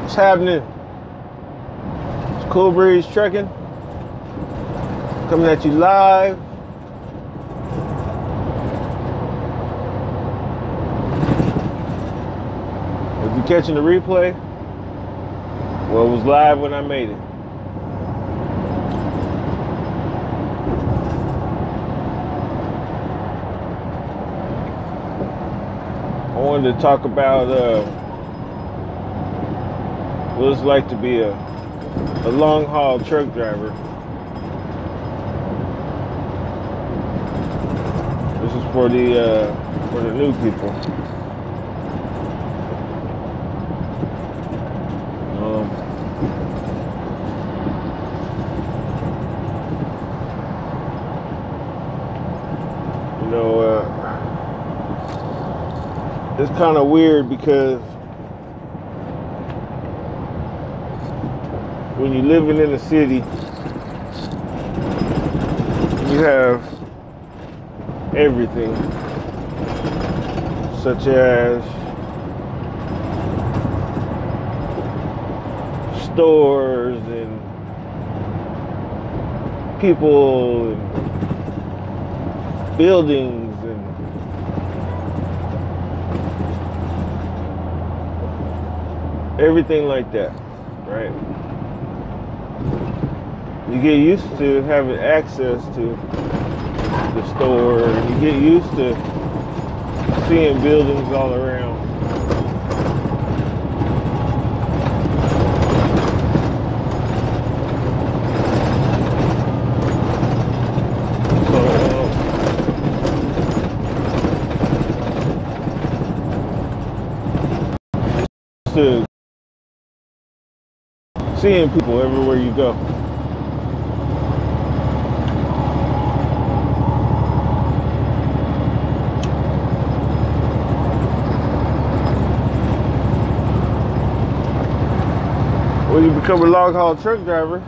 What's happening? It's Cool Breeze Trucking, coming at you live. If you're catching the replay, well, it was live when I made it. I wanted to talk about what it's like to be a long haul truck driver. This is for the new people. It's kind of weird because when you're living in a city, you have everything, such as stores and people and buildings and everything like that, right? You get used to having access to the store, and you get used to seeing buildings all around. So, seeing people everywhere you go. When you become a long haul truck driver,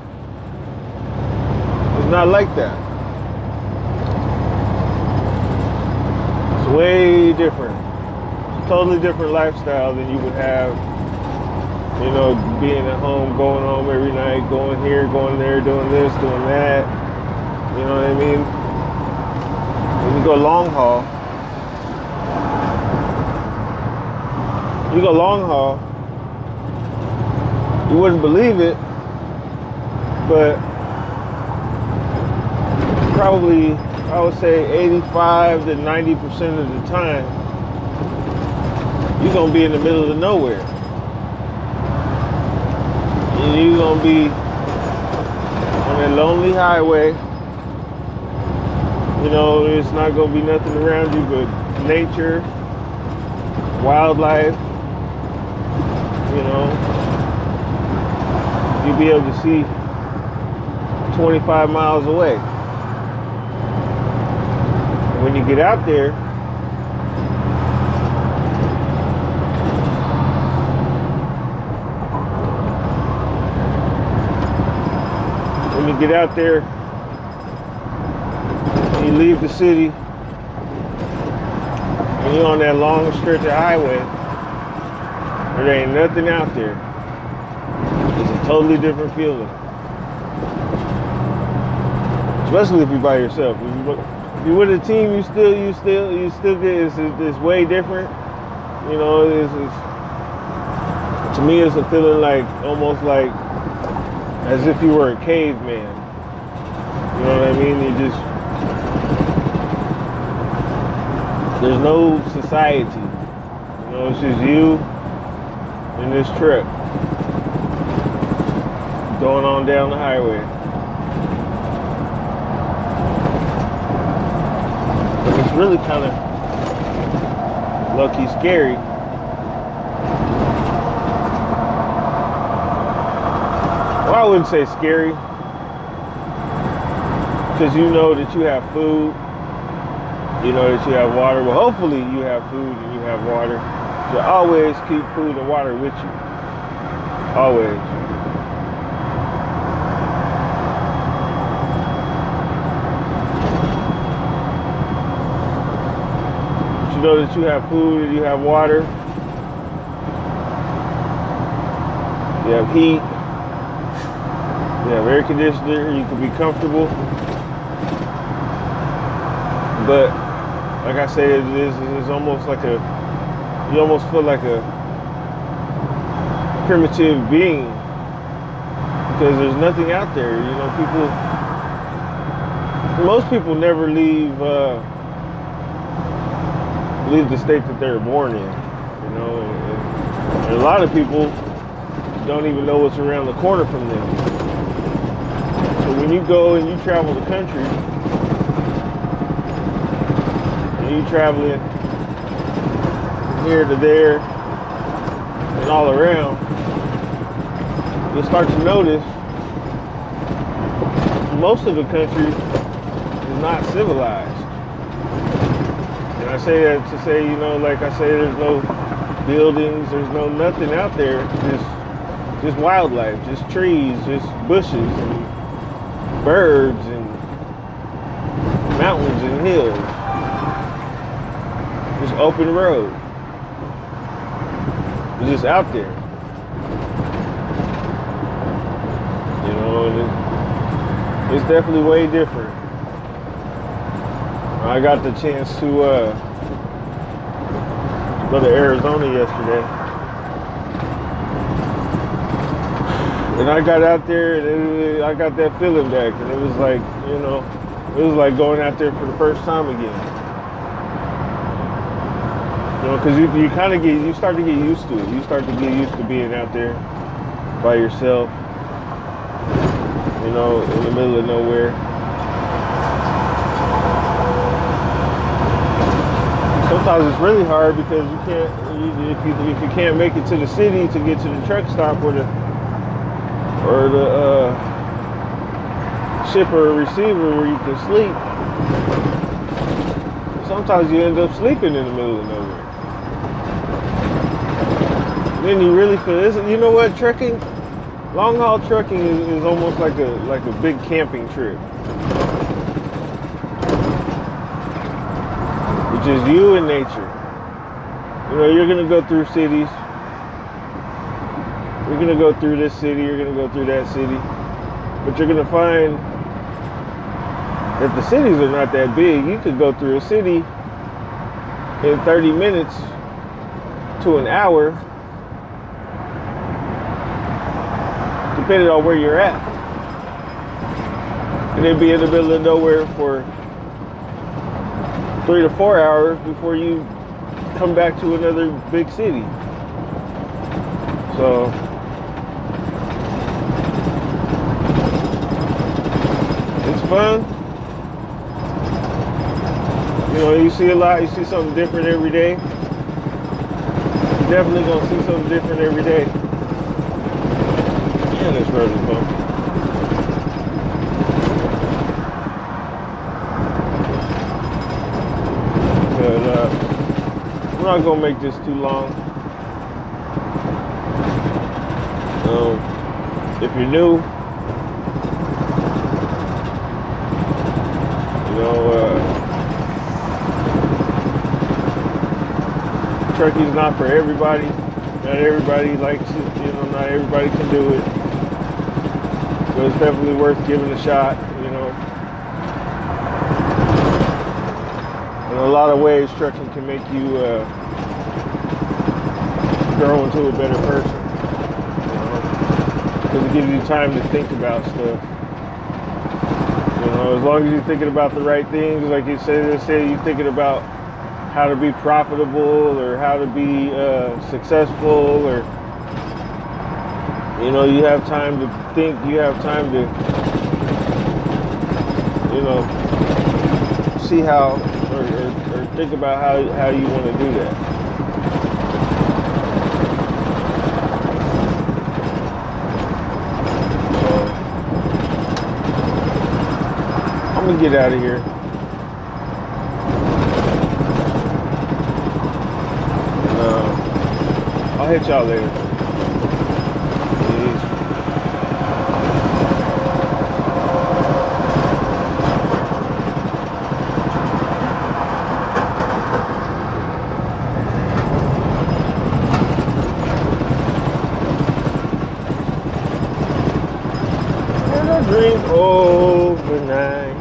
it's not like that. It's way different. It's a totally different lifestyle than you would have, you know, being at home, going home every night, going here, going there, doing this, doing that. You know what I mean? When you go long haul, you wouldn't believe it, but probably, I would say 85 to 90% of the time, you're gonna be in the middle of nowhere. And you're gonna be on that lonely highway. You know, it's not gonna be nothing around you but nature, wildlife, you know. You'll be able to see 25 miles away. When you get out there, and you leave the city, and you're on that long stretch of highway, there ain't nothing out there. It's a totally different feeling. Especially if you're by yourself. If you're with a team, you still get, it's way different. You know, to me, it's a feeling like, almost like as if you were a caveman. You know what I mean? There's no society. You know, it's just you and this truck going on down the highway. But it's really kind of low-key scary. Well, I wouldn't say scary, because you know that you have food, you know that you have water. Well, hopefully you have food and you have water. You always keep food and water with you. Always. But you know that you have food and you have water. You have heat. You have air conditioner. You can be comfortable. But like I said, it's almost like you almost feel like a primitive being because there's nothing out there. You know, most people never leave the state that they were born in. You know, and a lot of people don't even know what's around the corner from them. So when you go and you travel the country, and you traveling from here to there and all around, you'll start to notice most of the country is not civilized. And I say that to say, you know, like I say, there's no buildings, there's no nothing out there, just wildlife, just trees, just bushes and birds and mountains and hills, just open road. It's just out there, you know, and it's definitely way different. I got the chance to go to Arizona yesterday. And I got out there and I got that feeling back. And it was like, you know, it was like going out there for the first time again. You know, because you start to get used to it. You start to get used to being out there by yourself, you know, in the middle of nowhere. Sometimes it's really hard because you can't, if you can't make it to the city to get to the truck stop or the shipper or receiver where you can sleep. Sometimes you end up sleeping in the middle of nowhere. Then you really feel this. You know what? Trucking, long haul trucking is almost like a big camping trip. Which is you and nature. You know, you're gonna go through cities. You're gonna go through this city, you're gonna go through that city. But you're gonna find that the cities are not that big. You could go through a city in 30 minutes to an hour, depending on where you're at. And then be in the middle of nowhere for 3 to 4 hours before you come back to another big city. So it's fun. You know, you see a lot, you see something different every day. You're definitely gonna see something different every day. Man, this road is bumpy. But I'm not gonna make this too long. If you're new, you know, trucking's not for everybody. Not everybody likes it, you know, not everybody can do it. But it's definitely worth giving a shot, you know. In a lot of ways, trucking can make you grow into a better person. Because it gives you time to think about stuff. You know, as long as you're thinking about the right things, like you say, you're thinking about how to be profitable or how to be successful, or, you know, you have time to think, you have time to, you know, see how, or think about how you want to do that. I'm gonna get out of here. And, I'll hit y'all later. Peace. drink overnight.